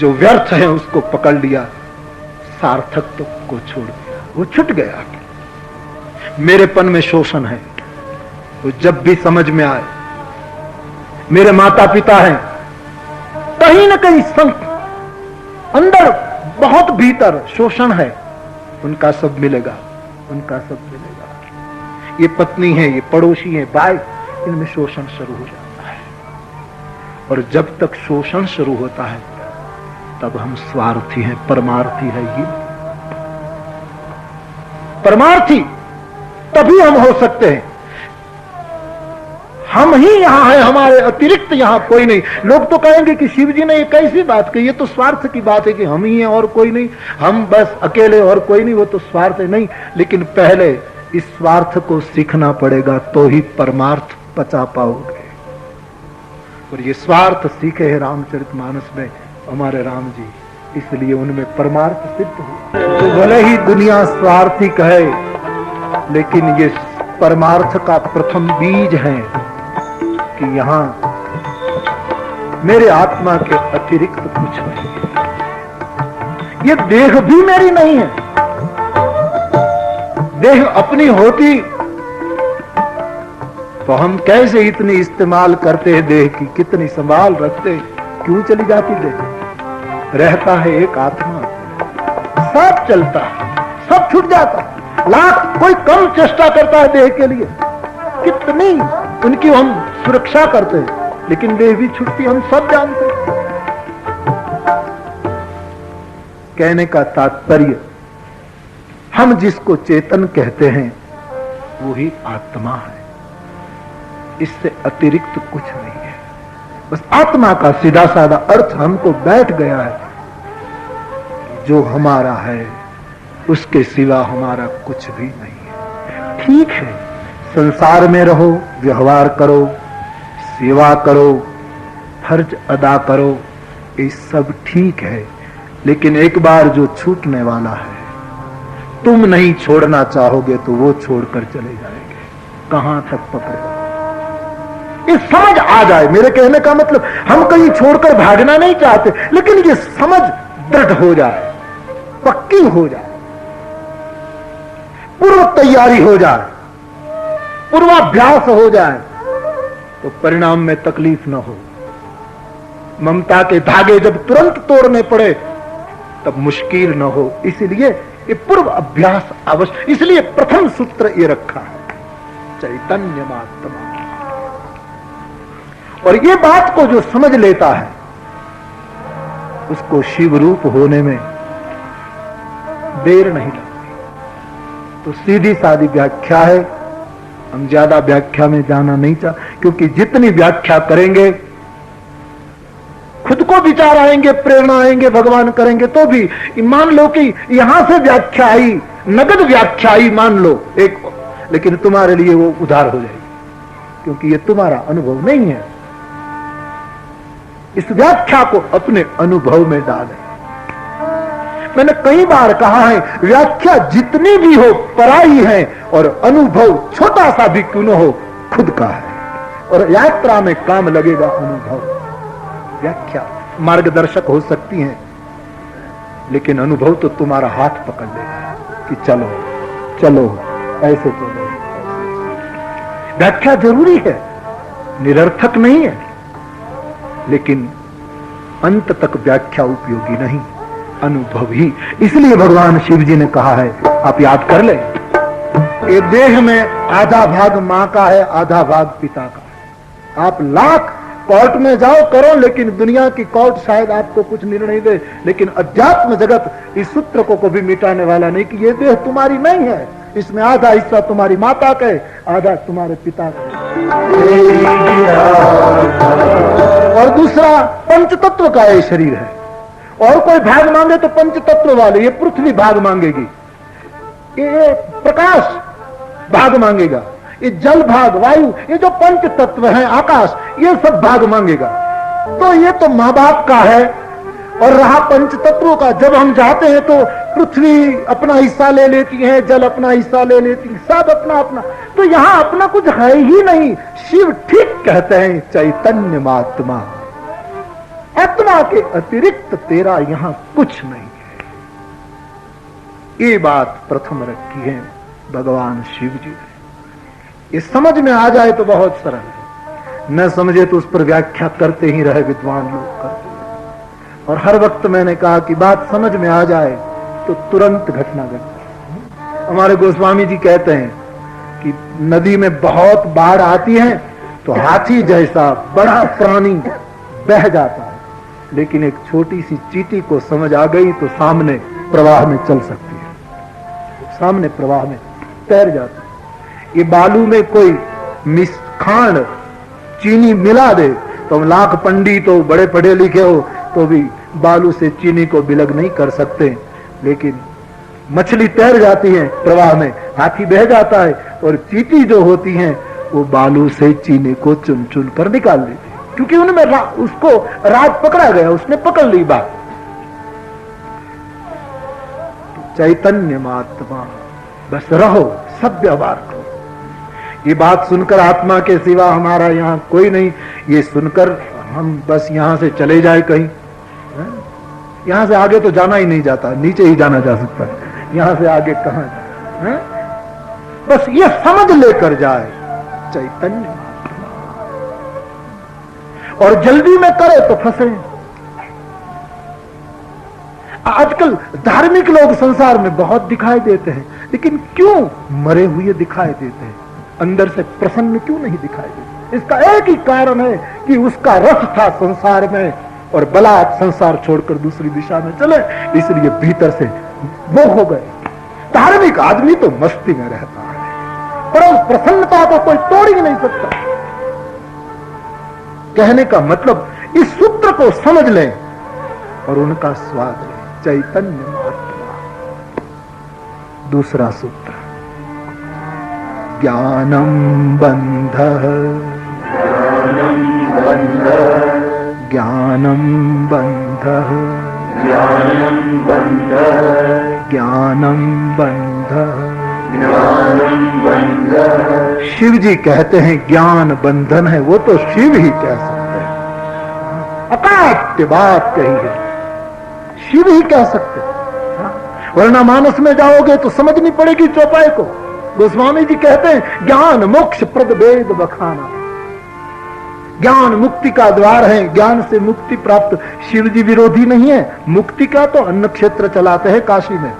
जो व्यर्थ है उसको पकड़ लिया, सार्थक को छोड़ दिया, वो छूट गया। मेरेपन में शोषण है, वो जब भी समझ में आए, मेरे माता पिता हैं, कहीं ना कहीं अंदर बहुत भीतर शोषण है, उनका सब मिलेगा, उनका सब मिलेगा। ये पत्नी है, ये पड़ोसी है, भाई, इनमें शोषण शुरू हो जाता है। और जब तक शोषण शुरू होता है तब हम स्वार्थी हैं, परमार्थी है। ये परमार्थी तभी हम हो सकते हैं, हम ही यहां हैं, हमारे अतिरिक्त यहां कोई नहीं। लोग तो कहेंगे कि शिव जी ने ये कैसी बात कही, ये तो स्वार्थ की बात है कि हम ही हैं और कोई नहीं, हम बस अकेले और कोई नहीं, वो तो स्वार्थ है। नहीं, लेकिन पहले इस स्वार्थ को सीखना पड़ेगा तो ही परमार्थ पचा पाओगे। और ये स्वार्थ सीखे हैं रामचरितमानस में हमारे राम जी, इसलिए उनमें परमार्थ सिद्ध हुआ। तो भले ही दुनिया स्वार्थी कहे, लेकिन ये परमार्थ का प्रथम बीज है कि यहां मेरे आत्मा के अतिरिक्त कुछ नहीं है। ये देह भी मेरी नहीं है। देह अपनी होती तो हम कैसे इतनी इस्तेमाल करते हैं देह की, कितनी संभाल रखते, क्यों चली जाती देह? रहता है एक आत्मा, सब चलता है, सब छूट जाता है। लाख कोई कम चेष्टा करता है देह के लिए, कितनी उनकी हम सुरक्षा करते हैं, लेकिन देह भी छूटती, हम सब जानते हैं। कहने का तात्पर्य, हम जिसको चेतन कहते हैं वो ही आत्मा है, इससे अतिरिक्त कुछ नहीं है। बस आत्मा का सीधा साधा अर्थ हमको बैठ गया है, जो हमारा है उसके सिवा हमारा कुछ भी नहीं है। ठीक है, संसार में रहो, व्यवहार करो, सेवा करो, फर्ज अदा करो, ये सब ठीक है, लेकिन एक बार जो छूटने वाला है, तुम नहीं छोड़ना चाहोगे तो वो छोड़कर चले जाएंगे। कहां तक पकड़ोगे? ये समझ आ जाए। मेरे कहने का मतलब, हम कहीं छोड़कर भागना नहीं चाहते, लेकिन ये समझ दृढ़ हो जाए, पक्की हो जाए, पूर्व तैयारी हो जाए, पूर्वाभ्यास हो जाए, तो परिणाम में तकलीफ न हो। ममता के धागे जब तुरंत तोड़ने पड़े तब मुश्किल न हो, इसलिए ये पूर्व अभ्यास अवश्य। इसलिए प्रथम सूत्र ये रखा है, चैतन्य महात्मा। और ये बात को जो समझ लेता है उसको शिव रूप होने में देर नहीं लगती। तो सीधी सादी व्याख्या है, हम ज्यादा व्याख्या में जाना नहीं चाह, क्योंकि जितनी व्याख्या करेंगे खुद को विचार आएंगे, प्रेरणा आएंगे, भगवान करेंगे तो भी। मान लो कि यहां से व्याख्या आई, नगद व्याख्या आई, मान लो एक, लेकिन तुम्हारे लिए वो उधार हो जाएगी, क्योंकि ये तुम्हारा अनुभव नहीं है। इस व्याख्या को अपने अनुभव में डालें। मैंने कई बार कहा है, व्याख्या जितनी भी हो पराई है, और अनुभव छोटा सा भी क्यों न हो खुद का है। और यात्रा में काम लगेगा अनुभव। व्याख्या मार्गदर्शक हो सकती है, लेकिन अनुभव तो तुम्हारा हाथ पकड़ लेगा कि चलो चलो, ऐसे चलो। व्याख्या जरूरी है, निरर्थक नहीं है, लेकिन अंत तक व्याख्या उपयोगी नहीं, अनुभव ही। इसलिए भगवान शिव जी ने कहा है, आप याद कर ले, ये देह में आधा भाग मां का है, आधा भाग पिता का है। आप लाख कोर्ट में जाओ करो, लेकिन दुनिया की कोर्ट शायद आपको कुछ निर्णय दे, लेकिन अध्यात्म जगत इस सूत्र को कभी मिटाने वाला नहीं कि ये देह तुम्हारी नहीं है, इसमें आधा हिस्सा तुम्हारी माता का है, आधा तुम्हारे पिता का है, और दूसरा पंचतत्व का ये शरीर है। और कोई भाग मांगे तो पंचतत्व वाले, ये पृथ्वी भाग मांगेगी, ये प्रकाश भाग मांगेगा, ये जल भाग, वायु, ये जो पंच तत्व है, आकाश, ये सब भाग मांगेगा। तो ये तो माँ बाप का है। और रहा पंच तत्वों का, जब हम जाते हैं तो पृथ्वी अपना हिस्सा ले लेती है, जल अपना हिस्सा ले लेती है, सब अपना अपना। तो यहां अपना कुछ है ही नहीं। शिव ठीक कहते हैं, चैतन्य महात्मा। आत्मा के अतिरिक्त तेरा यहां कुछ नहीं है। ये बात प्रथम रखी है भगवान शिव जी ने। ये समझ में आ जाए तो बहुत सरल है, न समझे तो उस पर व्याख्या करते ही रहे विद्वान लोग करते हैं। और हर वक्त मैंने कहा कि बात समझ में आ जाए तो तुरंत घटना घटती। हमारे गोस्वामी जी कहते हैं कि नदी में बहुत बाढ़ आती है तो हाथी जैसा बड़ा प्राणी बह जाता है, लेकिन एक छोटी सी चींटी को समझ आ गई तो सामने प्रवाह में चल सकती है, सामने प्रवाह में तैर जाती है। ये बालू में कोई खांड चीनी मिला दे तो हम लाख पंडित हो, बड़े पढ़े लिखे हो, तो भी बालू से चीनी को विलग नहीं कर सकते। लेकिन मछली तैर जाती है प्रवाह में, हाथी बह जाता है, और चींटी जो होती है वो बालू से चीनी को चुन चुन कर निकाल लेती है, क्योंकि उनमें उसको राज पकड़ा गया, उसने पकड़ ली बात। चैतन्य महात्मा बस रहो, सब व्यवहार करो। ये बात सुनकर आत्मा के सिवा हमारा यहाँ कोई नहीं, ये सुनकर हम बस यहाँ से चले जाए कहीं, यहाँ से आगे तो जाना ही नहीं जाता, नीचे ही जाना जा सकता है, यहाँ से आगे कहां जाए? बस ये समझ लेकर जाए चैतन्य, और जल्दी में करे तो फंसे। आजकल धार्मिक लोग संसार में बहुत दिखाई देते हैं, लेकिन क्यों मरे हुए दिखाई देते हैं, अंदर से प्रसन्न क्यों नहीं दिखाई देते? इसका एक ही कारण है कि उसका रस था संसार में, और बलात् संसार छोड़कर दूसरी दिशा में चले, इसलिए भीतर से वो हो गए। धार्मिक आदमी तो मस्ती में रहता है, परम प्रसन्नता तो कोई तोड़ ही नहीं सकता। कहने का मतलब इस सूत्र को समझ लें और उनका स्वाद लें, चैतन्य महात्मा। दूसरा सूत्र, ज्ञानम बंध, ज्ञानम बंध, ज्ञानम बंध, ज्ञानम बंध, ज्ञानम बंध। शिव जी कहते हैं ज्ञान बंधन है, वो तो शिव ही कह सकते हैं, अकाट्य बात कही है, शिव ही कह सकते हैं। वरना मानस में जाओगे तो समझनी पड़ेगी चौपाई को। गोस्वामी जी कहते हैं ज्ञान मोक्ष प्रद वेद बखाना, ज्ञान मुक्ति का द्वार है, ज्ञान से मुक्ति प्राप्त। शिव जी विरोधी नहीं है, मुक्ति का तो अन्न क्षेत्र चलाते हैं काशी में,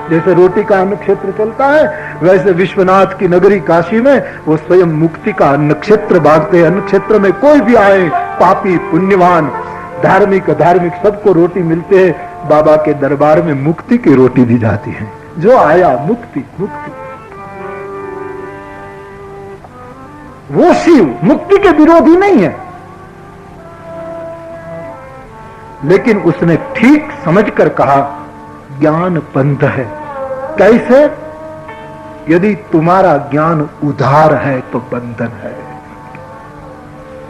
जैसे रोटी का अन्न क्षेत्र चलता है, वैसे विश्वनाथ की नगरी काशी में वो स्वयं मुक्ति का अन्न क्षेत्र बांटते हैं। अन्न क्षेत्र में कोई भी आए, पापी पुण्यवान धार्मिक अधार्मिक सबको रोटी मिलते हैं। बाबा के दरबार में मुक्ति की रोटी दी जाती है, जो आया मुक्ति मुक्ति। वो शिव मुक्ति के विरोधी नहीं है, लेकिन उसने ठीक समझकर कहा ज्ञान बंध है। कैसे? यदि तुम्हारा ज्ञान उधार है तो बंधन है,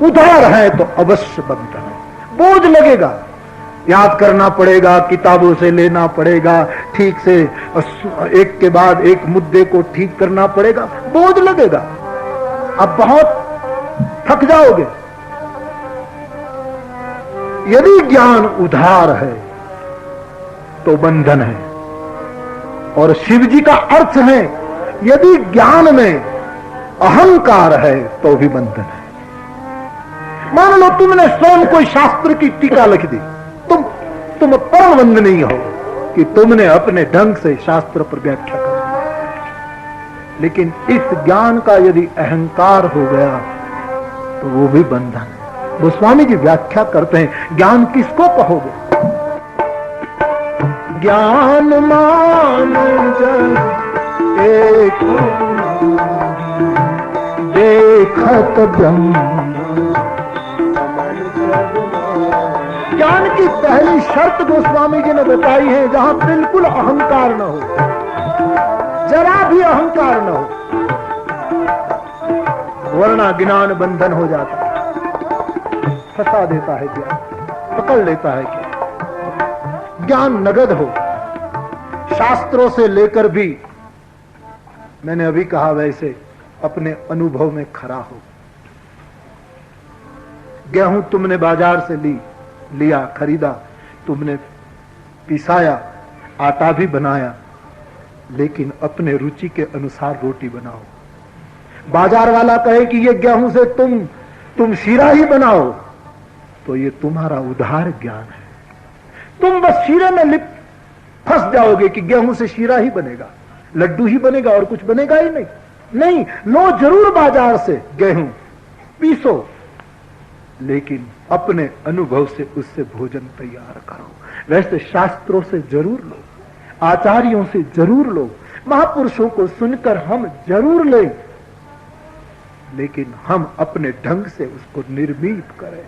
उधार है तो अवश्य बंधन है। बोझ लगेगा, याद करना पड़ेगा, किताबों से लेना पड़ेगा, ठीक से एक के बाद एक मुद्दे को ठीक करना पड़ेगा, बोझ लगेगा, अब बहुत थक जाओगे। यदि ज्ञान उधार है तो बंधन है, और शिव जी का अर्थ है यदि ज्ञान में अहंकार है तो भी बंधन है। मान लो तुमने स्वयं कोई शास्त्र की टीका लिख दी, तुम परम वंदनीय हो कि तुमने अपने ढंग से शास्त्र पर व्याख्या कर दी, लेकिन इस ज्ञान का यदि अहंकार हो गया तो वो भी बंधन है। गोस्वामी जी व्याख्या करते हैं ज्ञान किसको कहोगे? ज्ञान मान जन एक देखत ब्रह्म। ज्ञान की पहली शर्त गोस्वामी जी ने बताई है, जहां बिल्कुल अहंकार न हो, जरा भी अहंकार न हो, वरना ज्ञान बंधन हो जाता है, फंसा देता है ज्ञान, पकड़ लेता है ज्ञान। ज्ञान नगद हो, शास्त्रों से लेकर भी, मैंने अभी कहा वैसे अपने अनुभव में खरा हो। गेहूं तुमने बाजार से ली, लिया, खरीदा, तुमने पिसाया, आटा भी बनाया, लेकिन अपने रुचि के अनुसार रोटी बनाओ। बाजार वाला कहे कि ये गेहूं से तुम शीरा ही बनाओ, तो ये तुम्हारा उधार ज्ञान है। तुम बस शीरे में फंस जाओगे कि गेहूं से शीरा ही बनेगा, लड्डू ही बनेगा और कुछ बनेगा ही नहीं। नहीं, लो जरूर बाजार से गेहूं, पीसो, लेकिन अपने अनुभव से उससे भोजन तैयार करो। वैसे शास्त्रों से जरूर लो, आचार्यों से जरूर लो, महापुरुषों को सुनकर हम जरूर लें, लेकिन हम अपने ढंग से उसको निर्मित करें,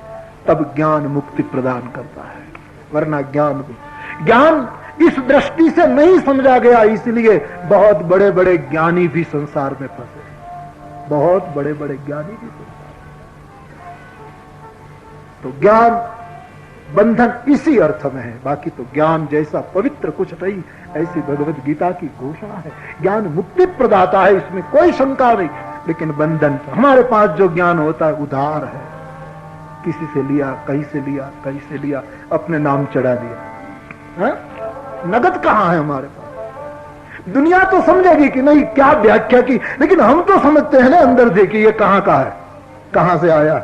तब ज्ञान मुक्ति प्रदान करता है। वरना ज्ञान इस दृष्टि से नहीं समझा गया, इसलिए बहुत बड़े बड़े ज्ञानी भी संसार में फंसे, बहुत बड़े बड़े ज्ञानी भी फंसे। तो ज्ञान बंधन इसी अर्थ में है, बाकी तो ज्ञान जैसा पवित्र कुछ नहीं, ऐसी भगवत गीता की घोषणा है। ज्ञान मुक्ति प्रदाता है, इसमें कोई शंका नहीं, लेकिन बंधन हमारे पास जो ज्ञान होता है उधार है, किसी से लिया, कहीं से लिया, कहीं से लिया, अपने नाम चढ़ा दिया। हा? नगद कहां है हमारे पास? दुनिया तो समझेगी कि नहीं क्या व्याख्या की, लेकिन हम तो समझते हैं ना अंदर से कि ये कहां का है, कहां से आया,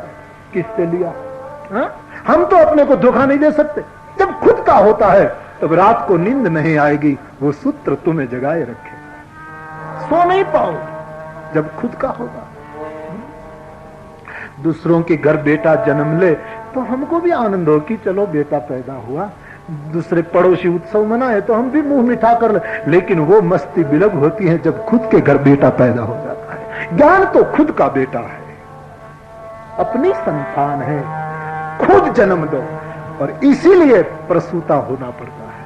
किससे लिया। हा? हम तो अपने को धोखा नहीं दे सकते। जब खुद का होता है तब रात को नींद नहीं आएगी, वो सूत्र तुम्हें जगाए रखे, सो नहीं पाओ जब खुद का होगा। दूसरों के घर बेटा जन्म ले तो हमको भी आनंद हो कि चलो बेटा पैदा हुआ, दूसरे पड़ोसी उत्सव मनाए तो हम भी मुंह मिठा कर ले, लेकिन वो मस्ती बिलग होती है जब खुद के घर बेटा पैदा हो जाता है। ज्ञान तो खुद का बेटा है, अपनी संतान है, खुद जन्म दो, और इसीलिए प्रसूता होना पड़ता है,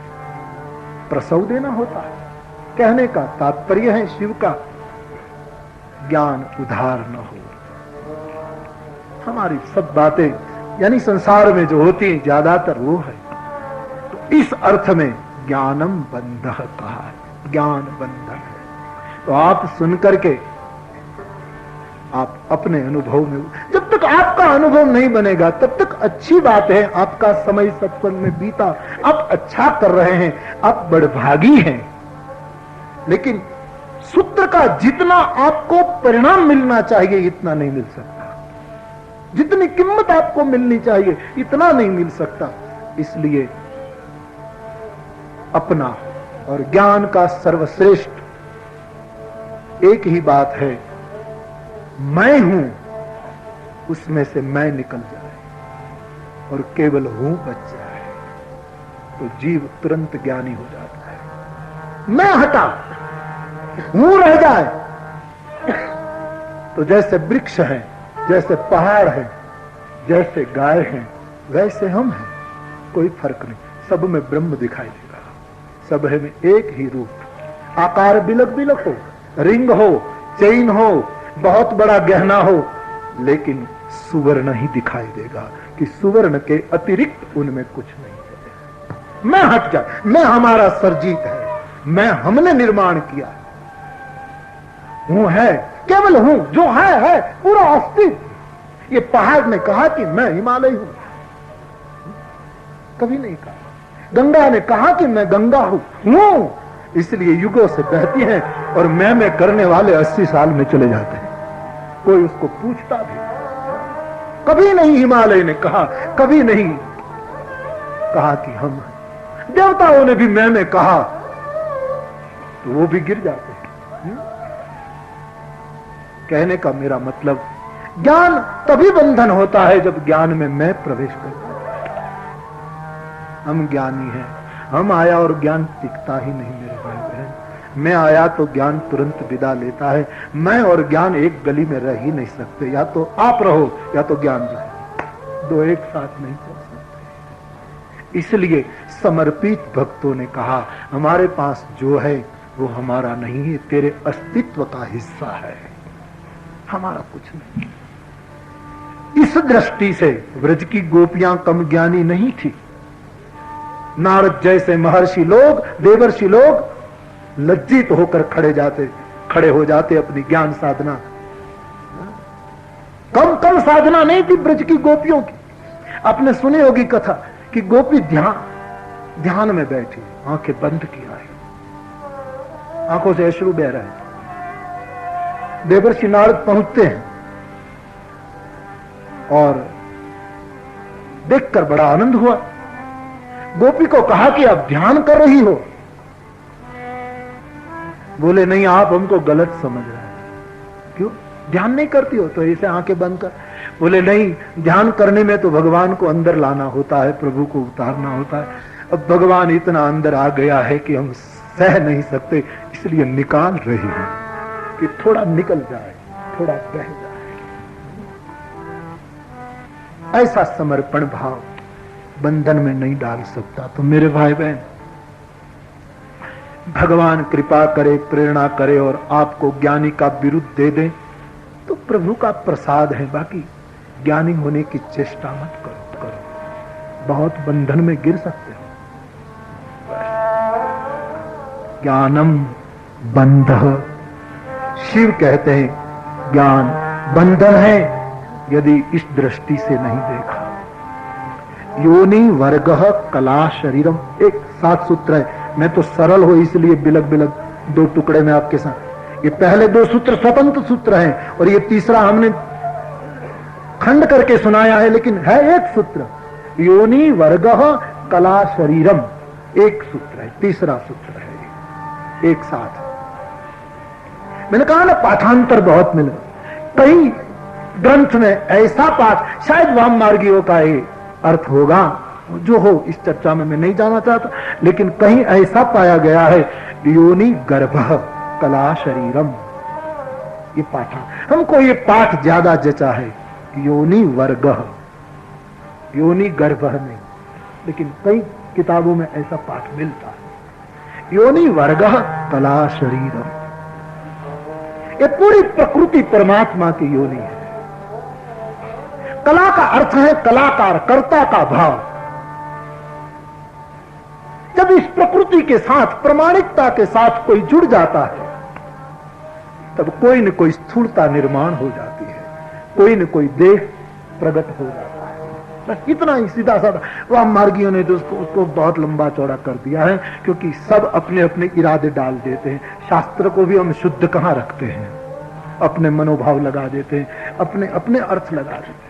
प्रसव देना होता है। कहने का तात्पर्य है शिव का, ज्ञान उधार न हो। हमारी सब बातें यानी संसार में जो होती है ज्यादातर वो है, तो इस अर्थ में ज्ञानम बंधः कहा है, ज्ञान बंधन है। तो आप सुनकर के आप अपने अनुभव में, जब तक आपका अनुभव नहीं बनेगा तब तक अच्छी बात है, आपका समय सत्संग में बीता, आप अच्छा कर रहे हैं, आप बड़भागी हैं, लेकिन सूत्र का जितना आपको परिणाम मिलना चाहिए इतना नहीं मिल सकता, जितनी कीमत आपको मिलनी चाहिए इतना नहीं मिल सकता। इसलिए अपना और ज्ञान का सर्वश्रेष्ठ एक ही बात है, मैं हूं, उसमें से मैं निकल जाए और केवल हूं बच जाए, तो जीव तुरंत ज्ञानी हो जाता है। मैं हटा, हूं रह जाए, तो जैसे वृक्ष है, जैसे पहाड़ है, जैसे गाय है, वैसे हम हैं, कोई फर्क नहीं, सब में ब्रह्म दिखाई देगा, सब है में एक ही रूप। आकार बिलक बिलक हो, रिंग हो, चेन हो, बहुत बड़ा गहना हो, लेकिन सुवर्ण ही दिखाई देगा कि सुवर्ण के अतिरिक्त उनमें कुछ नहीं है। मैं हट जाए, मैं हमारा सर्जित है, मैं हमने निर्माण किया, हूं है, केवल हूं, जो है पूरा अस्तित्व। ये पहाड़ ने कहा कि मैं हिमालय हूं, कभी नहीं कहा। गंगा ने कहा कि मैं गंगा हूं, इसलिए युगों से बहती है, और मैं करने वाले 80 साल में चले जाते हैं, कोई उसको पूछता भी। कभी नहीं हिमालय ने कहा, कभी नहीं कहा कि हम हैं। देवताओं ने भी मैं कहा तो वो भी गिर जाते हैं। कहने का मेरा मतलब, ज्ञान तभी बंधन होता है जब ज्ञान में मैं प्रवेश करता हूं। हम ज्ञानी हैं, हम आया और ज्ञान टिकता ही नहीं मेरे भाई बहन। मैं आया तो ज्ञान तुरंत विदा लेता है। मैं और ज्ञान एक गली में रह ही नहीं सकते, या तो आप रहो या तो ज्ञान रहे, दो एक साथ नहीं चल सकते। इसलिए समर्पित भक्तों ने कहा, हमारे पास जो है वो हमारा नहीं है, तेरे अस्तित्व का हिस्सा है, हमारा कुछ नहीं। इस दृष्टि से ब्रज की गोपियां कम ज्ञानी नहीं थी। नारद जैसे महर्षि लोग, देवर्षि लोग लज्जित होकर खड़े हो जाते अपनी ज्ञान साधना। कम साधना नहीं थी ब्रज की गोपियों की। आपने सुनी होगी कथा कि गोपी ध्यान में बैठी, आंखें बंद किया है, आंखों से अश्रु बह रहे हैं। देवर्षि नारद पहुंचते हैं और देखकर बड़ा आनंद हुआ। गोपी को कहा कि आप ध्यान कर रही हो। बोले नहीं, आप हमको गलत समझ रहे हैं। क्यों ध्यान नहीं करती हो? तो ऐसे आंखें बंद कर। बोले नहीं, ध्यान करने में तो भगवान को अंदर लाना होता है, प्रभु को उतारना होता है। अब भगवान इतना अंदर आ गया है कि हम सह नहीं सकते, इसलिए निकाल रही हैं कि थोड़ा निकल जाए, थोड़ा बह जाए। ऐसा समर्पण भाव बंधन में नहीं डाल सकता। तो मेरे भाई बहन, भगवान कृपा करे, प्रेरणा करे और आपको ज्ञानी का बिरुद दे दे तो प्रभु का प्रसाद है। बाकी ज्ञानी होने की चेष्टा मत करो, बहुत बंधन में गिर सकते हो। ज्ञानम बंध, शिव कहते हैं ज्ञान बंधन है यदि इस दृष्टि से नहीं देखा। योनि वर्ग कला शरीरम, एक 7 सूत्र है। मैं तो सरल हो इसलिए बिलग बिलग 2 टुकड़े में आपके साथ, ये पहले 2 सूत्र स्वतंत्र सूत्र हैं और ये तीसरा हमने खंड करके सुनाया है, लेकिन है एक सूत्र। योनि वर्ग कला शरीरम एक सूत्र है, तीसरा सूत्र है एक साथ। मैंने कहा ना पाठांतर बहुत मिले। कई ग्रंथ में ऐसा पाठ, शायद वाम मार्गियों का ये अर्थ होगा, जो हो इस चर्चा में मैं नहीं जाना चाहता, लेकिन कहीं ऐसा पाया गया है योनि गर्भ कला शरीरम। ये पाठ हमको, ये पाठ ज्यादा जचा है। योनि वर्ग, योनि गर्भ नहीं, लेकिन कई किताबों में ऐसा पाठ मिलता है। योनि वर्ग कला शरीरम, ये पूरी प्रकृति परमात्मा की योनि है। कला का अर्थ है कलाकार, कर्ता का भाव। जब इस प्रकृति के साथ, प्रामाणिकता के साथ कोई जुड़ जाता है, तब कोई न कोई स्थूलता निर्माण हो जाती है, कोई न कोई देह प्रकट हो जाता है। बस इतना ही सीधा साधा। वाम मार्गियों ने तो उसको बहुत लंबा चौड़ा कर दिया है, क्योंकि सब अपने अपने इरादे डाल देते हैं। शास्त्र को भी हम शुद्ध कहां रखते हैं, अपने मनोभाव लगा देते हैं, अपने अपने अर्थ लगा देते हैं।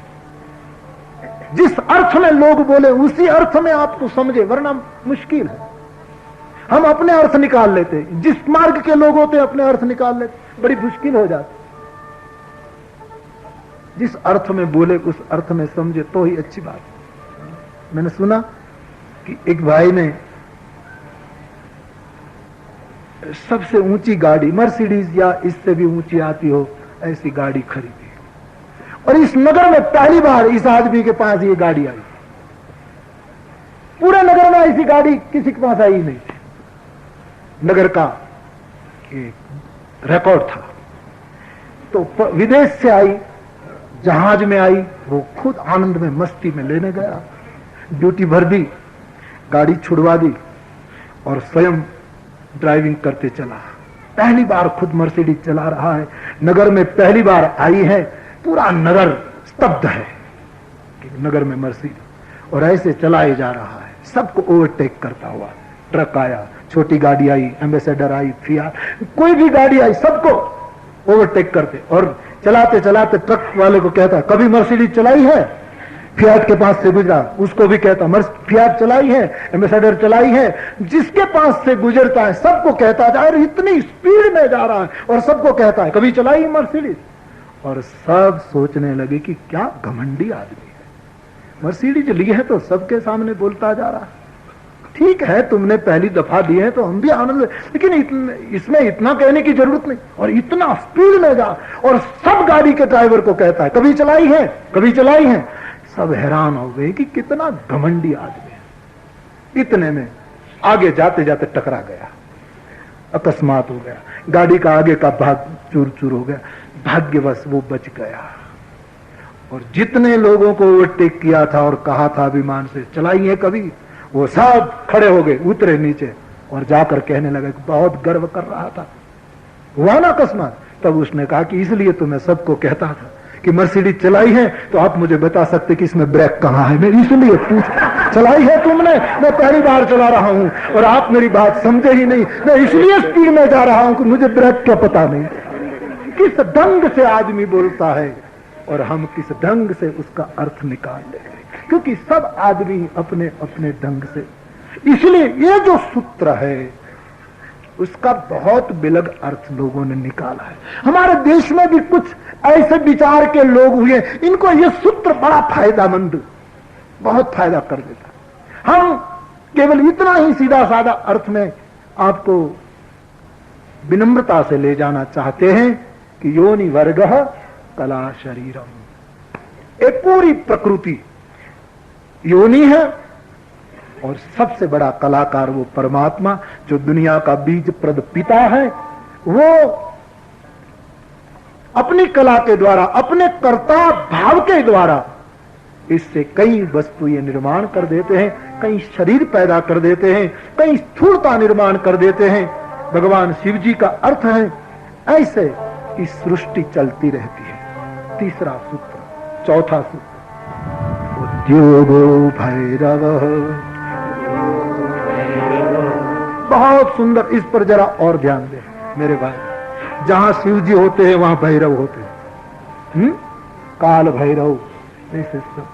जिस अर्थ में लोग बोले उसी अर्थ में आपको समझे, वरना मुश्किल है। हम अपने अर्थ निकाल लेते, जिस मार्ग के लोग होते अपने अर्थ निकाल लेते, बड़ी मुश्किल हो जाती। जिस अर्थ में बोले उस अर्थ में समझे तो ही अच्छी बात। मैंने सुना कि एक भाई ने सबसे ऊंची गाड़ी, मर्सिडीज या इससे भी ऊंची आती हो ऐसी गाड़ी खरीदी, और इस नगर में पहली बार इस आदमी के पास ये गाड़ी आई। पूरे नगर में ऐसी गाड़ी किसी के पास आई नहीं थी। नगर का एक रिकॉर्ड था। तो विदेश से आई, जहाज में आई, वो खुद आनंद में मस्ती में लेने गया, ड्यूटी भर दी, गाड़ी छुड़वा दी और स्वयं ड्राइविंग करते चला। पहली बार खुद मर्सिडीज चला रहा है, नगर में पहली बार आई है, पूरा नगर स्तब्ध है कि नगर में मर्सिडीज, और ऐसे चलाए जा रहा है, सबको ओवरटेक करता हुआ। ट्रक आया, छोटी गाड़ी आई, एम्बेसडर आई, फियाट, कोई भी गाड़ी आई, सबको ओवरटेक करते। और चलाते चलाते ट्रक वाले को कहता, कभी मर्सिडीज चलाई है? फियाट के पास से गुजरा, उसको भी कहता फियाट चलाई है, एम्बेसडर चलाई है। जिसके पास से गुजरता है सबको कहता जा, इतनी स्पीड में जा रहा है, और सबको कहता है कभी चलाई मर्सिडीज। और सब सोचने लगे कि क्या घमंडी आदमी है, मर्सिडीज ली है तो सबके सामने बोलता जा रहा है। ठीक है, तुमने पहली दफा दी है तो हम भी आनंद, लेकिन इसमें इतना कहने की जरूरत नहीं, और इतना स्पीड में जा, और सब गाड़ी के ड्राइवर को कहता है कभी चलाई है, कभी चलाई है। सब हैरान हो गए कि कितना घमंडी आदमी है। इतने में आगे जाते जाते टकरा गया, अकस्मात हो गया, गाड़ी का आगे का भाग चूर चूर हो गया। भाग्यवश वो बच गया, और जितने लोगों को ओवरटेक किया था और कहा था अभिमान से चलाई है कभी, वो सब खड़े हो गए, उतरे नीचे और जाकर कहने लगे कि बहुत गर्व कर रहा था, हुआ ना अकस्मात। तब उसने कहा कि इसलिए तो मैं सबको कहता था कि मर्सिडीज चलाई है तो आप मुझे बता सकते कि इसमें ब्रेक कहाँ है। मैं इसलिए पूछ, चलाई है तुमने? मैं पहली बार चला रहा हूं और आप मेरी बात समझे ही नहीं। मैं इसलिए स्पीड में जा रहा हूं कि मुझे ब्रेक क्या पता नहीं। किस ढंग से आदमी बोलता है और हम किस ढंग से उसका अर्थ निकाल लेते हैं, क्योंकि सब आदमी अपने अपने ढंग से। इसलिए ये जो सूत्र है उसका बहुत बिलग अर्थ लोगों ने निकाला है। हमारे देश में भी कुछ ऐसे विचार के लोग हुए, इनको ये सूत्र बड़ा फायदामंद, बहुत फायदा कर देता। हम केवल इतना ही सीधा साधा अर्थ में आपको विनम्रता से ले जाना चाहते हैं कि योनि वर्ग कला शरीरम, एक पूरी प्रकृति योनि है और सबसे बड़ा कलाकार वो परमात्मा जो दुनिया का बीज प्रद पिता है। वो अपनी कला के द्वारा, अपने कर्ता भाव के द्वारा इससे कई वस्तुएं निर्माण कर देते हैं, कई शरीर पैदा कर देते हैं, कई स्थूलता निर्माण कर देते हैं। भगवान शिव जी का अर्थ है ऐसे इस सृष्टि चलती रहती है। तीसरा सूत्र, चौथा सूत्र, उद्योगो भैरव। बहुत सुंदर, इस पर जरा और ध्यान दें मेरे भाई। जहां शिव जी होते हैं वहां भैरव होते हैं, काल भैरव ऐसे सब है।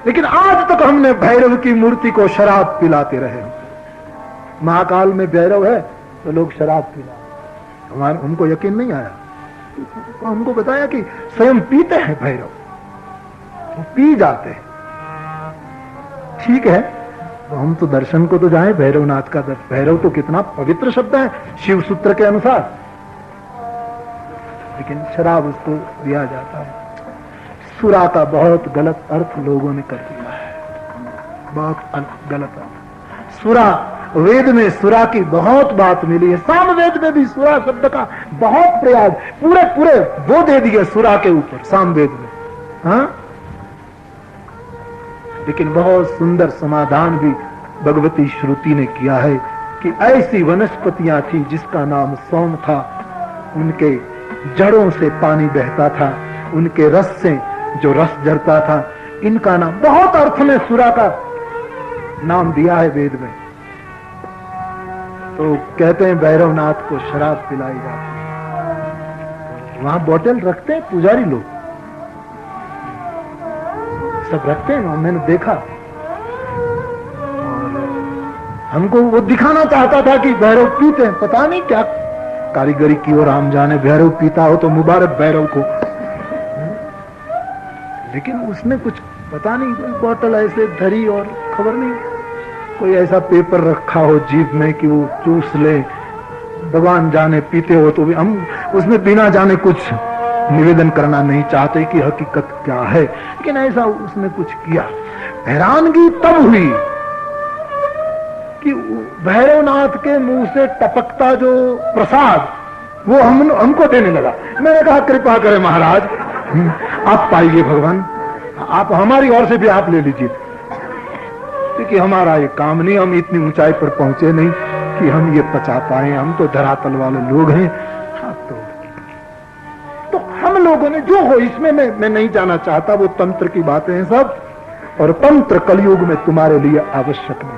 लेकिन आज तक हमने भैरव की मूर्ति को शराब पिलाते रहे। महाकाल में भैरव है तो लोग शराब पिला, हमारे हमको यकीन नहीं आया। तो हमको बताया कि स्वयं पीते हैं भैरव, तो पी जाते हैं। ठीक है, तो हम तो दर्शन को तो जाएं भैरवनाथ का दर्शन। भैरव तो कितना पवित्र शब्द है शिव सूत्र के अनुसार, लेकिन शराब उसको दिया जाता है। सुरा का बहुत गलत अर्थ लोगों ने कर दिया है, बहुत गलत अर्थ। सुरा, वेद में सुरा की बहुत बात मिली है, सामवेद में भी सुरा शब्द का बहुत प्रयास, पूरे पूरे वो दे दिए सुरा के ऊपर सामवेद में। हाँ, लेकिन बहुत सुंदर समाधान भी भगवती श्रुति ने किया है कि ऐसी वनस्पतियां थी जिसका नाम सोम था, उनके जड़ों से पानी बहता था, उनके रस से जो रस झरता था, इनका नाम बहुत अर्थ में सुरा का नाम दिया है वेद में। तो कहते हैं भैरवनाथ को शराब पिलाई जाती है। वहां बोतल रखते हैं पुजारी लोग, सब रखते हैं, मैंने देखा। और हमको वो दिखाना चाहता था कि भैरव पीते हैं, पता नहीं क्या कारीगरी की और हम जाने। भैरव पीता हो तो मुबारक भैरव को, लेकिन उसने कुछ पता नहीं, कोई बोतल ऐसे धरी और खबर नहीं, कोई ऐसा पेपर रखा हो जीभ में कि वो चूस ले, भगवान जाने पीते हो तो भी हम उसमें बिना जाने कुछ निवेदन करना नहीं चाहते कि हकीकत क्या है, लेकिन ऐसा उसने कुछ किया। हैरानगी तब हुई कि भैरवनाथ के मुंह से टपकता जो प्रसाद वो हमको देने लगा। मैंने कहा कृपा करें महाराज, आप पाइए भगवान, आप हमारी ओर से भी आप ले लीजिए, क्योंकि हमारा ये काम नहीं, हम इतनी ऊंचाई पर पहुंचे नहीं कि हम ये पचा पाए, हम तो धरातल वाले लोग हैं। तो हम लोगों ने जो हो, इसमें मैं नहीं जाना चाहता, वो तंत्र की बातें हैं सब, और तंत्र कलयुग में तुम्हारे लिए आवश्यक नहीं।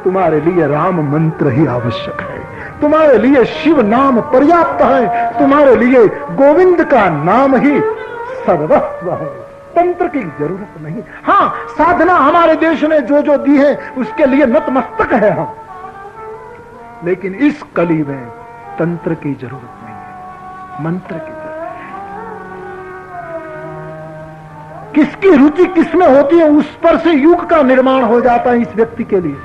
तुम्हारे लिए राम मंत्र ही आवश्यक है, तुम्हारे लिए शिव नाम पर्याप्त है, तुम्हारे लिए गोविंद का नाम ही सर्वस्व है, तंत्र की जरूरत नहीं। हाँ, साधना हमारे देश ने जो जो दी है उसके लिए नतमस्तक है हम, लेकिन इस कली में तंत्र की जरूरत नहीं है, मंत्र की जरूरत है। किसकी रुचि किसमें होती है उस पर से युग का निर्माण हो जाता है इस व्यक्ति के लिए।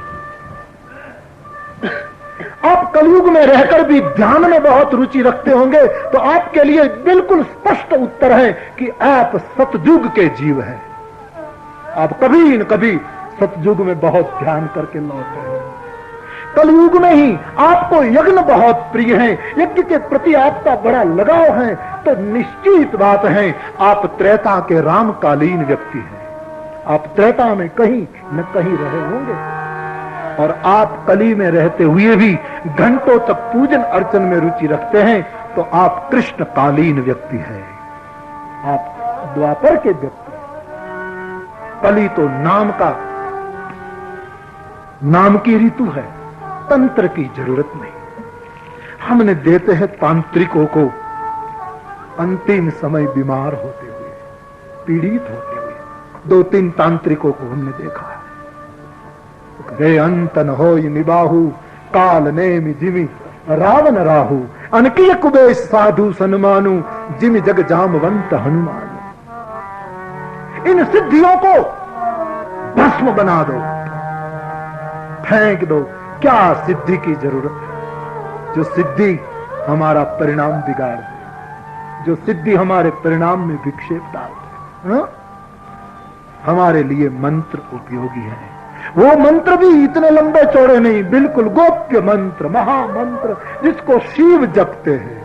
आप कलयुग में रहकर भी ध्यान में बहुत रुचि रखते होंगे तो आपके लिए बिल्कुल स्पष्ट उत्तर है कि आप सतयुग के जीव हैं। आप कभी न कभी सतयुग में बहुत ध्यान करके लौटे हैं। कलयुग में ही आपको यज्ञ बहुत प्रिय है, यज्ञ के प्रति आपका बड़ा लगाव है, तो निश्चित बात है आप त्रेता के रामकालीन व्यक्ति हैं। आप त्रेता में कहीं न कहीं रहे होंगे, और आप कली में रहते हुए भी घंटों तक पूजन अर्चन में रुचि रखते हैं, तो आप कृष्णकालीन व्यक्ति हैं। आप द्वापर के व्यक्ति, कली तो नाम की ऋतु है, तंत्र की जरूरत नहीं। हमने देते हैं तांत्रिकों को अंतिम समय बीमार होते हुए, पीड़ित होते हुए। 2-3 तांत्रिकों को हमने देखा है। रे अंतन होय निबाहु काल नेमि जिमि रावण राहु अनकीय कुबेश साधु सन्मानु जिमि जग जामवंत हनुमान। इन सिद्धियों को भस्म बना दो, फेंक दो। क्या सिद्धि की जरूरत है? जो सिद्धि हमारा परिणाम बिगाड़ दे, जो सिद्धि हमारे परिणाम में विक्षेप डाल दे। हमारे लिए मंत्र उपयोगी है। वो मंत्र भी इतने लंबे चौड़े नहीं, बिल्कुल गोप्य मंत्र, महामंत्र, जिसको शिव जपते हैं।